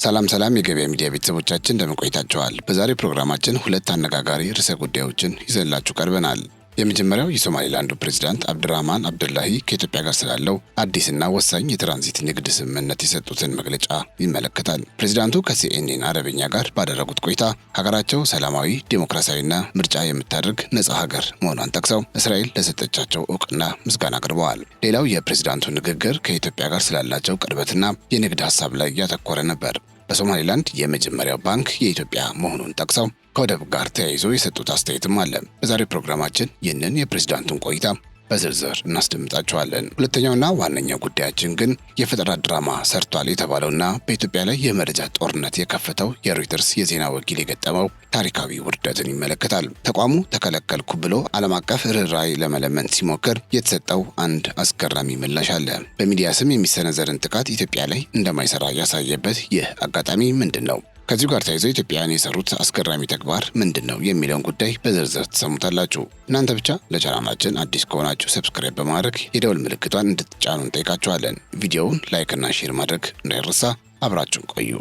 ሰላም የገበያ ሚዲያ ቤተሰቦቻችን እንደምን ቆይታችኋል? በዛሬው ፕሮግራማችን ሁለት አነጋጋሪ ርዕሰ ጉዳዮችን ይዘንላችሁ ቀርበናል። የመጀመሪያው የሶማሊላንዱ ፕሬዝዳንት አብድራህማን አብዱላሂ ከኢትዮጵያ ጋር ስላለው አዲስና ወሳኝ የትራንዚት ንግድ ስምምነት የሰጡትን መግለጫ ይመለከታል። ፕሬዝዳንቱ ከሲኤንኤን አረብኛ ጋር ባደረጉት ቆይታ ሀገራቸው ሰላማዊ፣ ዲሞክራሲያዊና ምርጫ የምታደርግ ነጻ ሀገር መሆኗን ጠቅሰው እስራኤል ለሰጠቻቸው እውቅና ምስጋና አቅርበዋል። ሌላው የፕሬዝዳንቱ ንግግር ከኢትዮጵያ ጋር ስላላቸው ቅርበትና የንግድ ሀሳብ ላይ ያተኮረ ነበር። በሶማሊላንድ የመጀመሪያው ባንክ የኢትዮጵያ መሆኑን ጠቅሰው ከወደብ ጋር ተያይዞ የሰጡት አስተያየትም አለ። በዛሬው ፕሮግራማችን ይህንን የፕሬዝዳንቱን ቆይታ በዝርዝር እናስደምጣችኋለን። ሁለተኛውና ዋነኛው ጉዳያችን ግን የፈጠራ ድራማ ሰርቷል የተባለውና በኢትዮጵያ ላይ የመረጃ ጦርነት የከፈተው የሮይተርስ የዜና ወኪል የገጠመው ታሪካዊ ውርደትን ይመለከታል። ተቋሙ ተከለከልኩ ብሎ ዓለም አቀፍ ርኅራኄ ለመለመን ሲሞክር የተሰጠው አንድ አስገራሚ ምላሽ አለ። በሚዲያ ስም የሚሰነዘርን ጥቃት ኢትዮጵያ ላይ እንደማይሰራ ያሳየበት ይህ አጋጣሚ ምንድን ነው? ከዚሁ ጋር ተያይዘው ኢትዮጵያውያን የሰሩት አስገራሚ ተግባር ምንድን ነው የሚለውን ጉዳይ በዝርዝር ትሰሙታላችሁ። እናንተ ብቻ ለቻናላችን አዲስ ከሆናችሁ ሰብስክራይብ በማድረግ የደወል ምልክቷን እንድትጫኑ እንጠይቃችኋለን። ቪዲዮውን ላይክና ሼር ማድረግ እንዳይረሳ። አብራችሁን ቆዩ።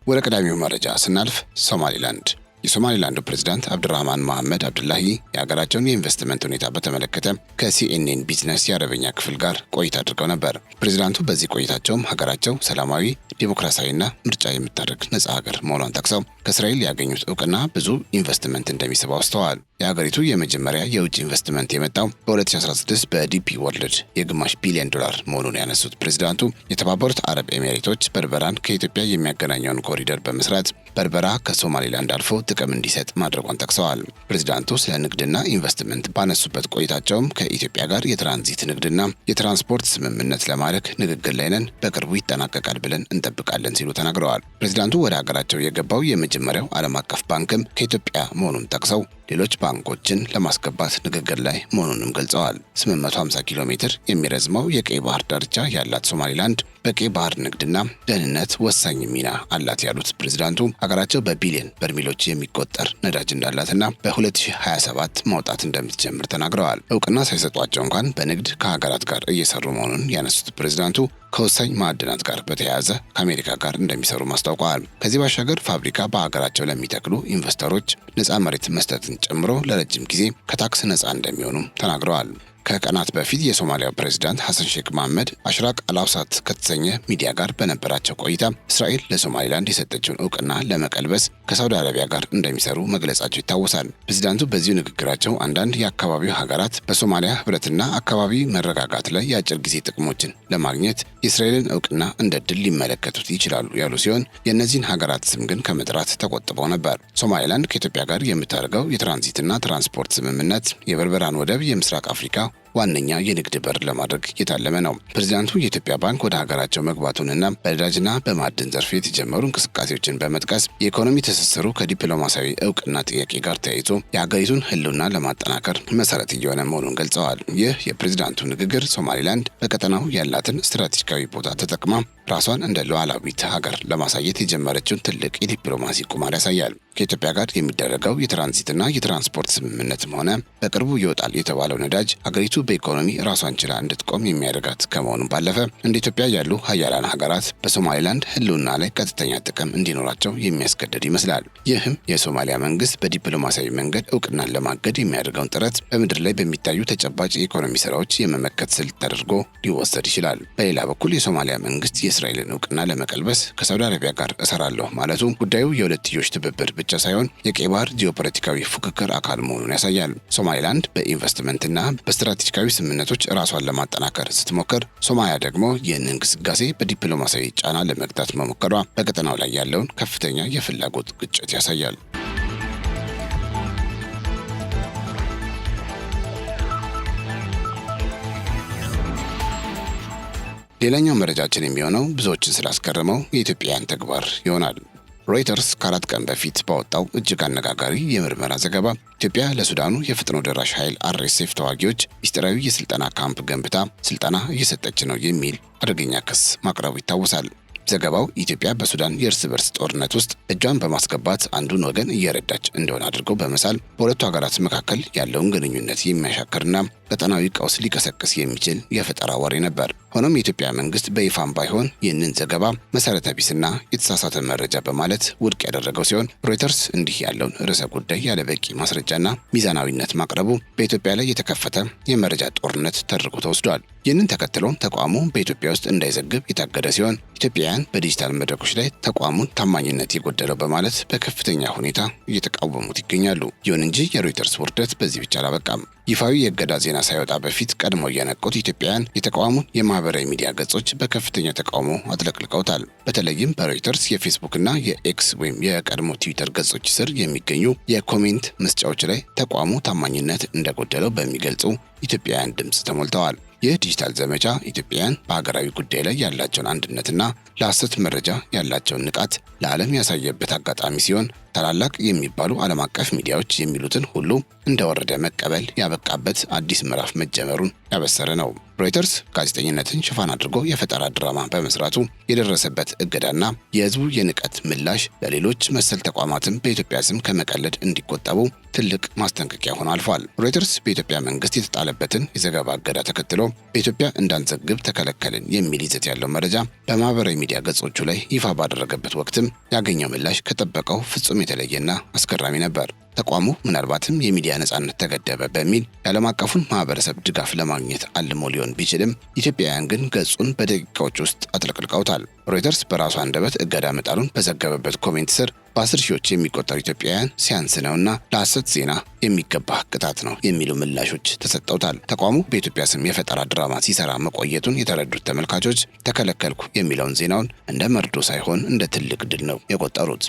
ወደ ቀዳሚው መረጃ ስናልፍ ሶማሊላንድ የሶማሊላንዱ ፕሬዝዳንት አብድራህማን መሐመድ አብዱላሂ የሀገራቸውን የኢንቨስትመንት ሁኔታ በተመለከተ ከሲኤንኤን ቢዝነስ የአረበኛ ክፍል ጋር ቆይታ አድርገው ነበር። ፕሬዝዳንቱ በዚህ ቆይታቸውም ሀገራቸው ሰላማዊ፣ ዲሞክራሲያዊና ምርጫ የምታደርግ ነጻ ሀገር መሆኗን ጠቅሰው ከእስራኤል ያገኙት እውቅና ብዙ ኢንቨስትመንት እንደሚስብ አውስተዋል። የሀገሪቱ የመጀመሪያ የውጭ ኢንቨስትመንት የመጣው በ2016 በዲፒ ወርልድ የ$5 ቢሊዮን መሆኑን ያነሱት ፕሬዝዳንቱ የተባበሩት አረብ ኤሚሬቶች በርበራን ከኢትዮጵያ የሚያገናኘውን ኮሪደር በመስራት በርበራ ከሶማሊላንድ አልፎ ጥቅም እንዲሰጥ ማድረጓን ጠቅሰዋል። ፕሬዝዳንቱ ስለ ንግድና ኢንቨስትመንት ባነሱበት ቆይታቸውም ከኢትዮጵያ ጋር የትራንዚት ንግድና የትራንስፖርት ስምምነት ለማድረግ ንግግር ላይ ነን፣ በቅርቡ ይጠናቀቃል ብለን እንጠብቃለን ሲሉ ተናግረዋል። ፕሬዝዳንቱ ወደ ሀገራቸው የገባው የመጀመሪያው ዓለም አቀፍ ባንክም ከኢትዮጵያ መሆኑን ጠቅሰው ሌሎች ባንኮችን ለማስገባት ንግግር ላይ መሆኑንም ገልጸዋል። 850 ኪሎ ሜትር የሚረዝመው የቀይ ባህር ዳርቻ ያላት ሶማሊላንድ በቀይ ባህር ንግድና ደህንነት ወሳኝ ሚና አላት ያሉት ፕሬዝዳንቱ ሀገራቸው በቢሊዮን በርሜሎች የሚቆጠር ነዳጅ እንዳላትና በ2027 ማውጣት እንደምትጀምር ተናግረዋል። እውቅና ሳይሰጧቸው እንኳን በንግድ ከሀገራት ጋር እየሰሩ መሆኑን ያነሱት ፕሬዝዳንቱ ከወሳኝ ማዕድናት ጋር በተያያዘ ከአሜሪካ ጋር እንደሚሰሩ ማስታውቀዋል። ከዚህ ባሻገር ፋብሪካ በሀገራቸው ለሚተክሉ ኢንቨስተሮች ነፃ መሬት መስጠትን ጨምሮ ለረጅም ጊዜ ከታክስ ነፃ እንደሚሆኑም ተናግረዋል። ከቀናት በፊት የሶማሊያው ፕሬዝዳንት ሐሰን ሼክ መሐመድ አሽራቅ አልአውሳት ከተሰኘ ሚዲያ ጋር በነበራቸው ቆይታ እስራኤል ለሶማሊላንድ የሰጠችውን እውቅና ለመቀልበስ ከሳውዲ አረቢያ ጋር እንደሚሰሩ መግለጻቸው ይታወሳል። ፕሬዝዳንቱ በዚሁ ንግግራቸው አንዳንድ የአካባቢው ሀገራት በሶማሊያ ሕብረትና አካባቢ መረጋጋት ላይ የአጭር ጊዜ ጥቅሞችን ለማግኘት የእስራኤልን እውቅና እንደ ድል ሊመለከቱት ይችላሉ ያሉ ሲሆን የእነዚህን ሀገራት ስም ግን ከመጥራት ተቆጥበው ነበር። ሶማሊላንድ ከኢትዮጵያ ጋር የምታደርገው የትራንዚትና ትራንስፖርት ስምምነት የበርበራን ወደብ የምስራቅ አፍሪካ ዋነኛ የንግድ በር ለማድረግ የታለመ ነው። ፕሬዝዳንቱ የኢትዮጵያ ባንክ ወደ ሀገራቸው መግባቱንና በነዳጅና በማዕድን ዘርፍ የተጀመሩ እንቅስቃሴዎችን በመጥቀስ የኢኮኖሚ ትስስሩ ከዲፕሎማሲያዊ እውቅና ጥያቄ ጋር ተያይዞ የሀገሪቱን ሕልውና ለማጠናከር መሰረት እየሆነ መሆኑን ገልጸዋል። ይህ የፕሬዝዳንቱ ንግግር ሶማሊላንድ በቀጠናው ያላትን ስትራቴጂካዊ ቦታ ተጠቅማ ራሷን እንደ ሉዓላዊት ሀገር ለማሳየት የጀመረችውን ትልቅ የዲፕሎማሲ ቁማር ያሳያል። ከኢትዮጵያ ጋር የሚደረገው የትራንዚትና የትራንስፖርት ስምምነትም ሆነ በቅርቡ ይወጣል የተባለው ነዳጅ ሀገሪቱ በኢኮኖሚ ራሷን ችላ እንድትቆም የሚያደርጋት ከመሆኑም ባለፈ እንደ ኢትዮጵያ ያሉ ሀያላን ሀገራት በሶማሊላንድ ሕልውና ላይ ቀጥተኛ ጥቅም እንዲኖራቸው የሚያስገድድ ይመስላል። ይህም የሶማሊያ መንግስት በዲፕሎማሲያዊ መንገድ እውቅናን ለማገድ የሚያደርገውን ጥረት በምድር ላይ በሚታዩ ተጨባጭ የኢኮኖሚ ስራዎች የመመከት ስልት ተደርጎ ሊወሰድ ይችላል። በሌላ በኩል የሶማሊያ መንግስት የእስራኤልን እውቅና ለመቀልበስ ከሳውዲ አረቢያ ጋር እሰራለሁ ማለቱ ጉዳዩ የሁለትዮሽ ትብብር ብቻ ሳይሆን የቀይ ባህር ጂኦፖለቲካዊ ፉክክር አካል መሆኑን ያሳያል። ሶማሊላንድ በኢንቨስትመንትና በስትራቴጂካዊ ስምምነቶች ራሷን ለማጠናከር ስትሞክር፣ ሶማሊያ ደግሞ ይህንን ግስጋሴ በዲፕሎማሲያዊ ጫና ለመግታት መሞከሯ በቀጠናው ላይ ያለውን ከፍተኛ የፍላጎት ግጭት ያሳያል። ሌላኛው መረጃችን የሚሆነው ብዙዎችን ስላስገረመው የኢትዮጵያውያን ተግባር ይሆናል። ሮይተርስ ከ4 ቀን በፊት ባወጣው እጅግ አነጋጋሪ የምርመራ ዘገባ ኢትዮጵያ ለሱዳኑ የፈጥኖ ደራሽ ኃይል RSF ተዋጊዎች ሚስጥራዊ የስልጠና ካምፕ ገንብታ ስልጠና እየሰጠች ነው የሚል አደገኛ ክስ ማቅረቡ ይታወሳል። ዘገባው ኢትዮጵያ በሱዳን የእርስ በርስ ጦርነት ውስጥ እጇን በማስገባት አንዱን ወገን እየረዳች እንደሆነ አድርገው በመሳል በሁለቱ ሀገራት መካከል ያለውን ግንኙነት የሚያሻክርና ቀጠናዊ ቀውስ ሊቀሰቅስ የሚችል የፈጠራ ወሬ ነበር። ሆኖም የኢትዮጵያ መንግስት በይፋም ባይሆን ይህንን ዘገባ መሰረተ ቢስና የተሳሳተ መረጃ በማለት ውድቅ ያደረገው ሲሆን ሮይተርስ እንዲህ ያለውን ርዕሰ ጉዳይ ያለ በቂ ማስረጃና ሚዛናዊነት ማቅረቡ በኢትዮጵያ ላይ የተከፈተ የመረጃ ጦርነት ተደርጎ ተወስዷል። ይህንን ተከትሎም ተቋሙ በኢትዮጵያ ውስጥ እንዳይዘግብ የታገደ ሲሆን ኢትዮጵያውያን በዲጂታል መድረኮች ላይ ተቋሙን ታማኝነት የጎደለው በማለት በከፍተኛ ሁኔታ እየተቃወሙት ይገኛሉ። ይሁን እንጂ የሮይተርስ ውርደት በዚህ ብቻ አላበቃም። ይፋዊ የእገዳ ዜና ሳይወጣ በፊት ቀድሞ እየነቁት ኢትዮጵያውያን የተቋሙን የማህበራዊ ሚዲያ ገጾች በከፍተኛ ተቃውሞ አጥለቅልቀውታል። በተለይም በሮይተርስ የፌስቡክና የኤክስ ወይም የቀድሞ ትዊተር ገጾች ስር የሚገኙ የኮሜንት መስጫዎች ላይ ተቋሙ ታማኝነት እንደጎደለው በሚገልጹ ኢትዮጵያውያን ድምፅ ተሞልተዋል። ይህ ዲጂታል ዘመቻ ኢትዮጵያውያን በሀገራዊ ጉዳይ ላይ ያላቸውን አንድነትና ለሐሰት መረጃ ያላቸውን ንቃት ለዓለም ያሳየበት አጋጣሚ ሲሆን ታላላቅ የሚባሉ ዓለም አቀፍ ሚዲያዎች የሚሉትን ሁሉ እንደወረደ መቀበል ያበቃበት አዲስ ምዕራፍ መጀመሩን ያበሰረ ነው። ሮይተርስ ጋዜጠኝነትን ሽፋን አድርጎ የፈጠራ ድራማ በመስራቱ የደረሰበት እገዳና የህዝቡ የንቀት ምላሽ ለሌሎች መሰል ተቋማትም በኢትዮጵያ ስም ከመቀለድ እንዲቆጠቡ ትልቅ ማስጠንቀቂያ ሆኖ አልፏል። ሮይተርስ በኢትዮጵያ መንግስት የተጣለበትን የዘገባ እገዳ ተከትሎ በኢትዮጵያ እንዳንዘግብ ተከለከልን የሚል ይዘት ያለው መረጃ በማህበራዊ ሚዲያ ገጾቹ ላይ ይፋ ባደረገበት ወቅትም ያገኘው ምላሽ ከጠበቀው ፍጹም የተለየና አስገራሚ ነበር። ተቋሙ ምናልባትም የሚዲያ ነጻነት ተገደበ በሚል የዓለም አቀፉን ማህበረሰብ ድጋፍ ለማግኘት አልሞ ሊሆን ቢችልም ኢትዮጵያውያን ግን ገጹን በደቂቃዎች ውስጥ አጥለቅልቀውታል። ሮይተርስ በራሱ አንደበት እገዳ መጣሉን በዘገበበት ኮሜንት ስር በ10 ሺዎች የሚቆጠሩ ኢትዮጵያውያን ሲያንስ ነውና ለሐሰት ዜና የሚገባ ቅጣት ነው የሚሉ ምላሾች ተሰጠውታል። ተቋሙ በኢትዮጵያ ስም የፈጠራ ድራማ ሲሰራ መቆየቱን የተረዱት ተመልካቾች ተከለከልኩ የሚለውን ዜናውን እንደ መርዶ ሳይሆን እንደ ትልቅ ድል ነው የቆጠሩት።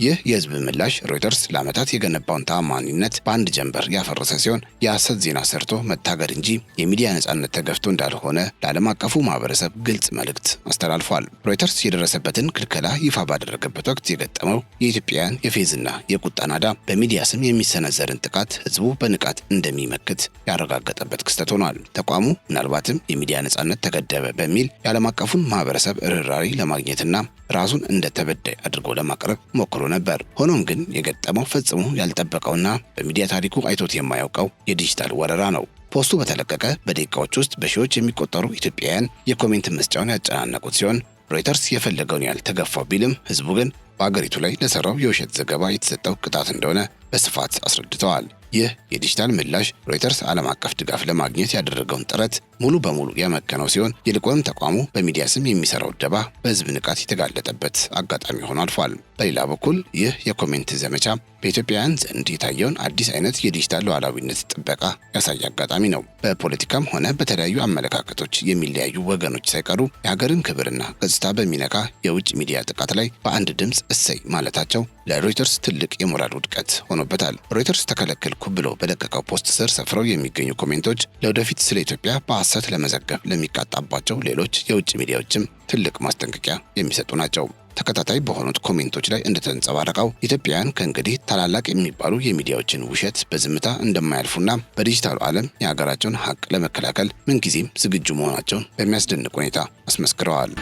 ይህ የህዝብ ምላሽ ሮይተርስ ለዓመታት የገነባውን ተአማኒነት በአንድ ጀንበር ያፈረሰ ሲሆን የሐሰት ዜና ሰርቶ መታገድ እንጂ የሚዲያ ነጻነት ተገፍቶ እንዳልሆነ ለዓለም አቀፉ ማህበረሰብ ግልጽ መልእክት አስተላልፏል። ሮይተርስ የደረሰበትን ክልከላ ይፋ ባደረገበት ወቅት የገጠመው የኢትዮጵያውያን የፌዝና የቁጣ ናዳ በሚዲያ ስም የሚሰነዘርን ጥቃት ህዝቡ በንቃት እንደሚመክት ያረጋገጠበት ክስተት ሆኗል። ተቋሙ ምናልባትም የሚዲያ ነጻነት ተገደበ በሚል የዓለም አቀፉን ማህበረሰብ ርኅራኄ ለማግኘትና ራሱን እንደ ተበዳይ አድርጎ ለማቅረብ ሞክሮ ነበር። ሆኖም ግን የገጠመው ፈጽሞ ያልጠበቀውና በሚዲያ ታሪኩ አይቶት የማያውቀው የዲጂታል ወረራ ነው። ፖስቱ በተለቀቀ በደቂቃዎች ውስጥ በሺዎች የሚቆጠሩ ኢትዮጵያውያን የኮሜንት መስጫውን ያጨናነቁት ሲሆን ሮይተርስ የፈለገውን ያህል ተገፋው ቢልም ህዝቡ ግን በአገሪቱ ላይ ለሰራው የውሸት ዘገባ የተሰጠው ቅጣት እንደሆነ በስፋት አስረድተዋል። ይህ የዲጂታል ምላሽ ሮይተርስ ዓለም አቀፍ ድጋፍ ለማግኘት ያደረገውን ጥረት ሙሉ በሙሉ ያመከነው ሲሆን ይልቁንም ተቋሙ በሚዲያ ስም የሚሰራው ደባ በህዝብ ንቃት የተጋለጠበት አጋጣሚ ሆኖ አልፏል። በሌላ በኩል ይህ የኮሜንት ዘመቻ በኢትዮጵያውያን ዘንድ የታየውን አዲስ አይነት የዲጂታል ሉዓላዊነት ጥበቃ ያሳየ አጋጣሚ ነው። በፖለቲካም ሆነ በተለያዩ አመለካከቶች የሚለያዩ ወገኖች ሳይቀሩ የሀገርን ክብርና ገጽታ በሚነካ የውጭ ሚዲያ ጥቃት ላይ በአንድ ድምፅ እሰይ ማለታቸው ለሮይተርስ ትልቅ የሞራል ውድቀት ሆኖበታል። ሮይተርስ ተከለከልኩ ብሎ በለቀቀው ፖስት ስር ሰፍረው የሚገኙ ኮሜንቶች ለወደፊት ስለ ኢትዮጵያ በሐሰት ለመዘገብ ለሚቃጣባቸው ሌሎች የውጭ ሚዲያዎችም ትልቅ ማስጠንቀቂያ የሚሰጡ ናቸው። ተከታታይ በሆኑት ኮሜንቶች ላይ እንደተንጸባረቀው ኢትዮጵያውያን ከእንግዲህ ታላላቅ የሚባሉ የሚዲያዎችን ውሸት በዝምታ እንደማያልፉና በዲጂታሉ ዓለም የሀገራቸውን ሀቅ ለመከላከል ምንጊዜም ዝግጁ መሆናቸውን በሚያስደንቅ ሁኔታ አስመስክረዋል።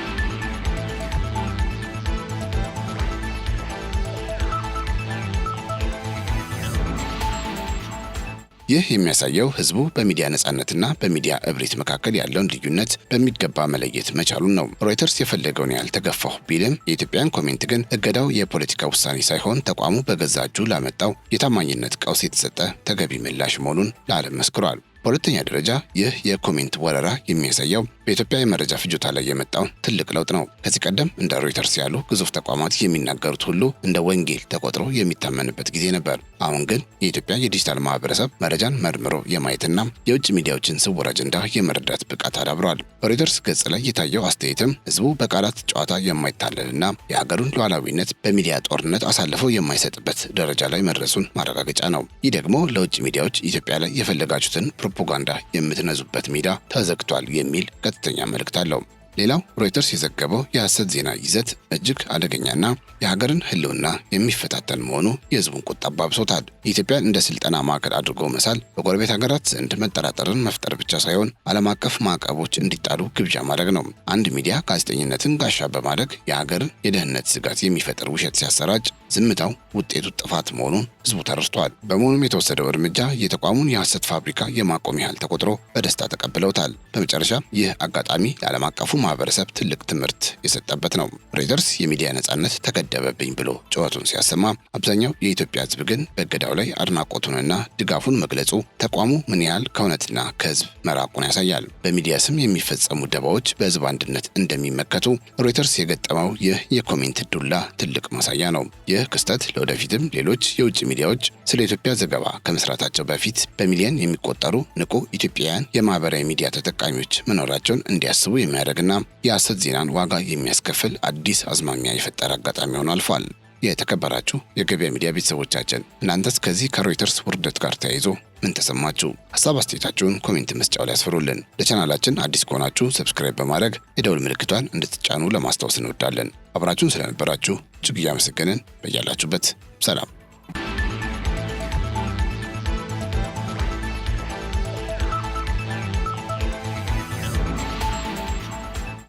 ይህ የሚያሳየው ህዝቡ በሚዲያ ነጻነትና በሚዲያ እብሪት መካከል ያለውን ልዩነት በሚገባ መለየት መቻሉን ነው። ሮይተርስ የፈለገውን ያህል ተገፋሁ ቢልም የኢትዮጵያን ኮሜንት ግን እገዳው የፖለቲካ ውሳኔ ሳይሆን ተቋሙ በገዛ እጁ ላመጣው የታማኝነት ቀውስ የተሰጠ ተገቢ ምላሽ መሆኑን ለዓለም መስክሯል። በሁለተኛ ደረጃ ይህ የኮሜንት ወረራ የሚያሳየው በኢትዮጵያ የመረጃ ፍጆታ ላይ የመጣውን ትልቅ ለውጥ ነው። ከዚህ ቀደም እንደ ሮይተርስ ያሉ ግዙፍ ተቋማት የሚናገሩት ሁሉ እንደ ወንጌል ተቆጥሮ የሚታመንበት ጊዜ ነበር። አሁን ግን የኢትዮጵያ የዲጂታል ማህበረሰብ መረጃን መርምሮ የማየትና የውጭ ሚዲያዎችን ስውር አጀንዳ የመረዳት ብቃት አዳብሯል። በሮይተርስ ገጽ ላይ የታየው አስተያየትም ህዝቡ በቃላት ጨዋታ የማይታለልና የሀገሩን ሉዓላዊነት በሚዲያ ጦርነት አሳልፈው የማይሰጥበት ደረጃ ላይ መድረሱን ማረጋገጫ ነው። ይህ ደግሞ ለውጭ ሚዲያዎች ኢትዮጵያ ላይ የፈለጋችሁትን ፕሮፓጋንዳ የምትነዙበት ሜዳ ተዘግቷል የሚል ቀጥተኛ መልእክት አለው። ሌላው ሮይተርስ የዘገበው የሐሰት ዜና ይዘት እጅግ አደገኛና የሀገርን ሕልውና የሚፈታተን መሆኑ የህዝቡን ቁጣ አባብሶታል። ኢትዮጵያን እንደ ስልጠና ማዕከል አድርጎ መሳል በጎረቤት ሀገራት ዘንድ መጠራጠርን መፍጠር ብቻ ሳይሆን ዓለም አቀፍ ማዕቀቦች እንዲጣሉ ግብዣ ማድረግ ነው። አንድ ሚዲያ ጋዜጠኝነትን ጋሻ በማድረግ የሀገርን የደህንነት ስጋት የሚፈጥር ውሸት ሲያሰራጭ ዝምታው ውጤቱ ጥፋት መሆኑን ህዝቡ ተረድቷል። በመሆኑም የተወሰደው እርምጃ የተቋሙን የሐሰት ፋብሪካ የማቆም ያህል ተቆጥሮ በደስታ ተቀብለውታል። በመጨረሻ ይህ አጋጣሚ ለዓለም አቀፉ ማህበረሰብ ትልቅ ትምህርት የሰጠበት ነው። ሮይተርስ የሚዲያ ነጻነት ተገደበብኝ ብሎ ጩኸቱን ሲያሰማ፣ አብዛኛው የኢትዮጵያ ህዝብ ግን በእገዳው ላይ አድናቆቱንና ድጋፉን መግለጹ ተቋሙ ምን ያህል ከእውነትና ከህዝብ መራቁን ያሳያል። በሚዲያ ስም የሚፈጸሙ ደባዎች በህዝብ አንድነት እንደሚመከቱ ሮይተርስ የገጠመው ይህ የኮሜንት ዱላ ትልቅ ማሳያ ነው። ይህ ክስተት ለወደፊትም ሌሎች የውጭ ሚዲያዎች ስለ ኢትዮጵያ ዘገባ ከመስራታቸው በፊት በሚሊዮን የሚቆጠሩ ንቁ ኢትዮጵያውያን የማህበራዊ ሚዲያ ተጠቃሚዎች መኖራቸውን እንዲያስቡ የሚያደርግና የሐሰት ዜናን ዋጋ የሚያስከፍል አዲስ አዝማሚያ የፈጠረ አጋጣሚ ሆኖ አልፏል። የተከበራችሁ የገበያ ሚዲያ ቤተሰቦቻችን እናንተስ ከዚህ ከሮይተርስ ውርደት ጋር ተያይዞ ምን ተሰማችሁ? ሀሳብ አስተያየታችሁን ኮሜንት መስጫው ላይ ያስፈሩልን። ለቻናላችን አዲስ ከሆናችሁ ሰብስክራይብ በማድረግ የደውል ምልክቷን እንድትጫኑ ለማስታወስ እንወዳለን። አብራችሁን ስለነበራችሁ እጅግ እያመሰገንን በያላችሁበት ሰላም